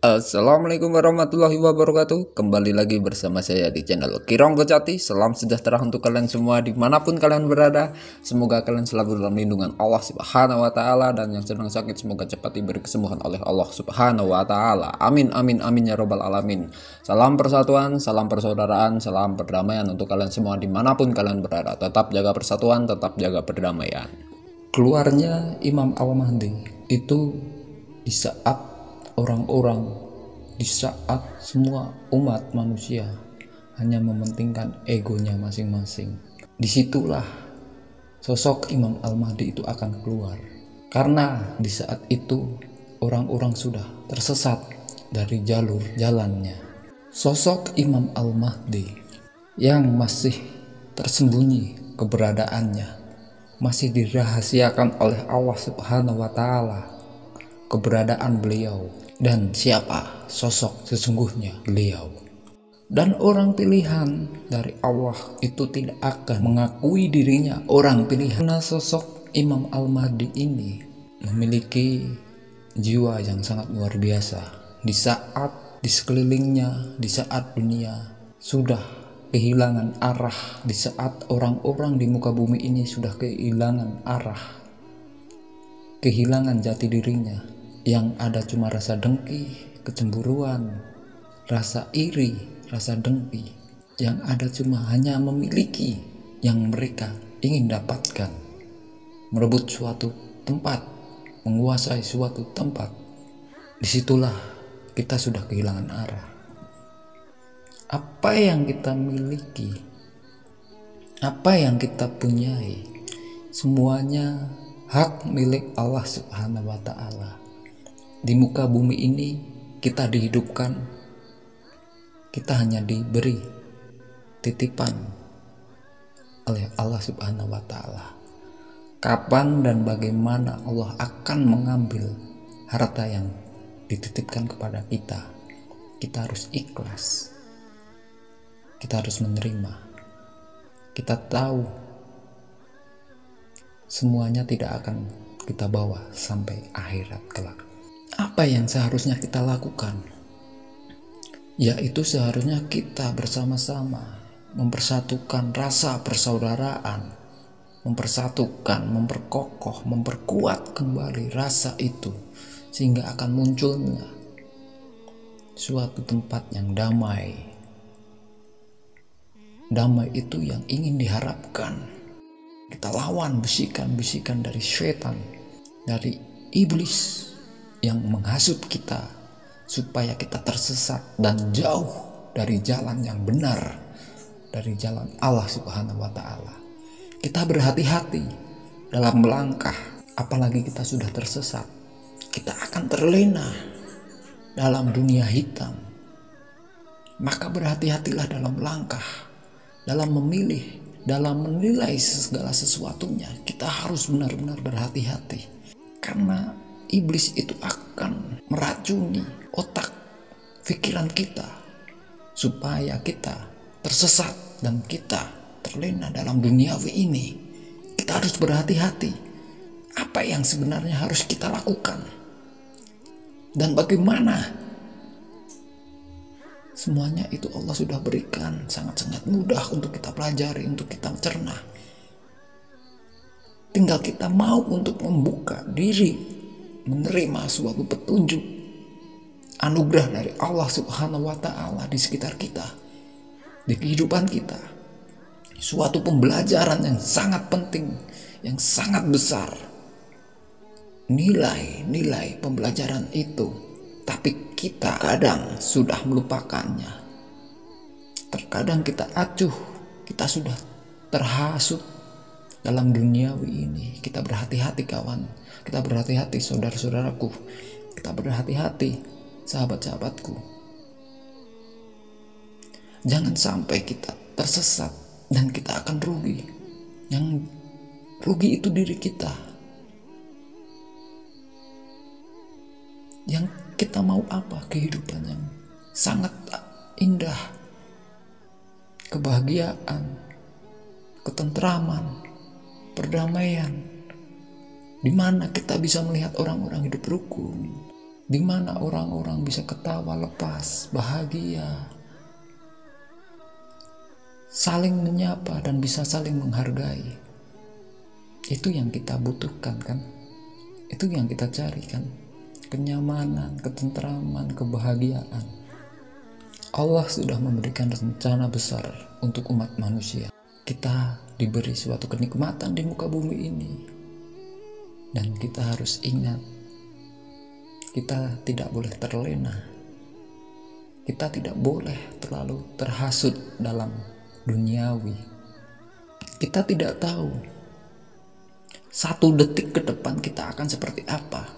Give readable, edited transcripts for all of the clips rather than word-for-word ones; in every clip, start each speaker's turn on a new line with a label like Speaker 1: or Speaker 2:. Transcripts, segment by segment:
Speaker 1: Assalamualaikum warahmatullahi wabarakatuh. Kembali lagi bersama saya di channel Kirong Kejati. Salam sejahtera untuk kalian semua dimanapun kalian berada. Semoga kalian selalu dalam lindungan Allah Subhanahu wa Ta'ala, dan yang sedang sakit semoga cepat diberi kesembuhan oleh Allah Subhanahu wa Ta'ala. Amin amin amin ya robbal alamin. Salam persatuan, salam persaudaraan, salam perdamaian untuk kalian semua dimanapun kalian berada. Tetap jaga persatuan, tetap jaga perdamaian. Keluarnya Imam Al-Mahdi itu di saat orang-orang, di saat semua umat manusia hanya mementingkan egonya masing-masing. Disitulah sosok Imam Al-Mahdi itu akan keluar. Karena di saat itu orang-orang sudah tersesat dari jalur jalannya. Sosok Imam Al-Mahdi yang masih tersembunyi keberadaannya, masih dirahasiakan oleh Allah Subhanahu wa Ta'ala keberadaan beliau. Dan siapa sosok sesungguhnya beliau. Dan orang pilihan dari Allah itu tidak akan mengakui dirinya orang pilihan. Karena sosok Imam Al-Mahdi ini memiliki jiwa yang sangat luar biasa. Di saat di sekelilingnya, di saat dunia sudah kehilangan arah, di saat orang-orang di muka bumi ini sudah kehilangan arah, kehilangan jati dirinya, yang ada cuma rasa dengki, kecemburuan, rasa iri, rasa dengki. Yang ada cuma hanya memiliki yang mereka ingin dapatkan, merebut suatu tempat, menguasai suatu tempat. Disitulah kita sudah kehilangan arah. Apa yang kita miliki, apa yang kita punyai, semuanya hak milik Allah Subhanahu wa Ta'ala. Di muka bumi ini kita dihidupkan, kita hanya diberi titipan oleh Allah Subhanahu wa Ta'ala. Kapan dan bagaimana Allah akan mengambil harta yang dititipkan kepada kita, kita harus ikhlas, kita harus menerima. Kita tahu semuanya tidak akan kita bawa sampai akhirat kelak. Apa yang seharusnya kita lakukan? Yaitu seharusnya kita bersama-sama mempersatukan rasa persaudaraan, mempersatukan, memperkokoh, memperkuat kembali rasa itu, sehingga akan munculnya suatu tempat yang damai. Damai itu yang ingin diharapkan. Kita lawan bisikan-bisikan dari setan, dari iblis yang menghasut kita supaya kita tersesat dan jauh dari jalan yang benar, dari jalan Allah Subhanahu wa Ta'ala. Kita berhati-hati dalam melangkah, apalagi kita sudah tersesat. Kita akan terlena dalam dunia hitam. Maka berhati-hatilah dalam langkah, dalam memilih, dalam menilai segala sesuatunya. Kita harus benar-benar berhati-hati. Karena iblis itu akan meracuni otak, pikiran kita, supaya kita tersesat dan kita terlena dalam duniawi ini. Kita harus berhati-hati apa yang sebenarnya harus kita lakukan dan bagaimana. Semuanya itu Allah sudah berikan sangat-sangat mudah untuk kita pelajari, untuk kita cerna. Tinggal kita mau untuk membuka diri, menerima suatu petunjuk, anugerah dari Allah Subhanahu wa Ta'ala di sekitar kita, di kehidupan kita. Suatu pembelajaran yang sangat penting, yang sangat besar. Nilai-nilai pembelajaran itu, tapi kita kadang sudah melupakannya. Terkadang kita acuh, kita sudah terhasut dalam duniawi ini. Kita berhati-hati kawan, kita berhati-hati saudara-saudaraku, kita berhati-hati sahabat-sahabatku. Jangan sampai kita tersesat dan kita akan rugi. Yang rugi itu diri kita. Yang kita mau apa? Kehidupan yang sangat indah, kebahagiaan, ketentraman, perdamaian, di mana kita bisa melihat orang-orang hidup rukun, di mana orang-orang bisa ketawa lepas, bahagia, saling menyapa dan bisa saling menghargai. Itu yang kita butuhkan kan? Itu yang kita cari kan? Kenyamanan, ketentraman, kebahagiaan. Allah sudah memberikan rencana besar untuk umat manusia. Kita diberi suatu kenikmatan di muka bumi ini. Dan kita harus ingat, kita tidak boleh terlena. Kita tidak boleh terlalu terhasut dalam duniawi. Kita tidak tahu 1 detik ke depan kita akan seperti apa,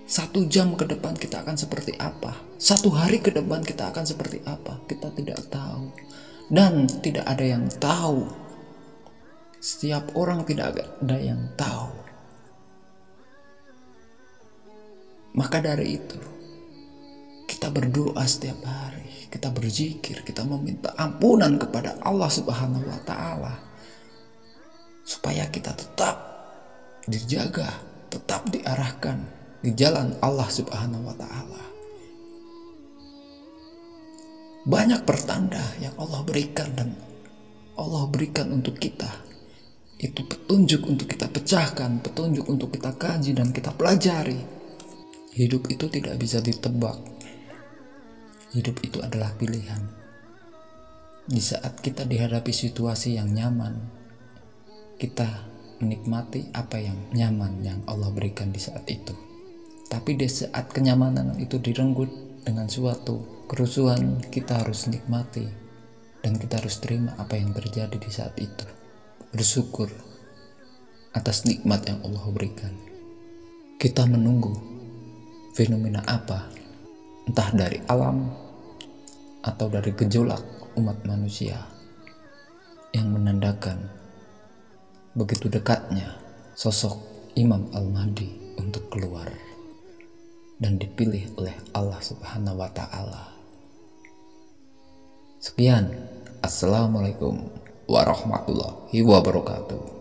Speaker 1: 1 jam ke depan kita akan seperti apa, 1 hari ke depan kita akan seperti apa. Kita tidak tahu, dan tidak ada yang tahu. Setiap orang tidak ada yang tahu. Maka dari itu, kita berdoa setiap hari, kita berzikir, kita meminta ampunan kepada Allah Subhanahu wa Ta'ala, supaya kita tetap dijaga, tetap diarahkan di jalan Allah Subhanahu wa Ta'ala. Banyak pertanda yang Allah berikan dan Allah berikan untuk kita. Itu petunjuk untuk kita pecahkan, petunjuk untuk kita kaji dan kita pelajari. Hidup itu tidak bisa ditebak. Hidup itu adalah pilihan. Di saat kita dihadapi situasi yang nyaman, kita menikmati apa yang nyaman yang Allah berikan di saat itu. Tapi di saat kenyamanan itu direnggut dengan suatu kerusuhan, kita harus nikmati dan kita harus terima apa yang terjadi di saat itu. Bersyukur atas nikmat yang Allah berikan. Kita menunggu fenomena apa, entah dari alam atau dari gejolak umat manusia, yang menandakan begitu dekatnya sosok Imam Al-Mahdi untuk keluar dan dipilih oleh Allah Subhanahu wa Ta'ala. Sekian, Assalamualaikum warahmatullahi wabarakatuh.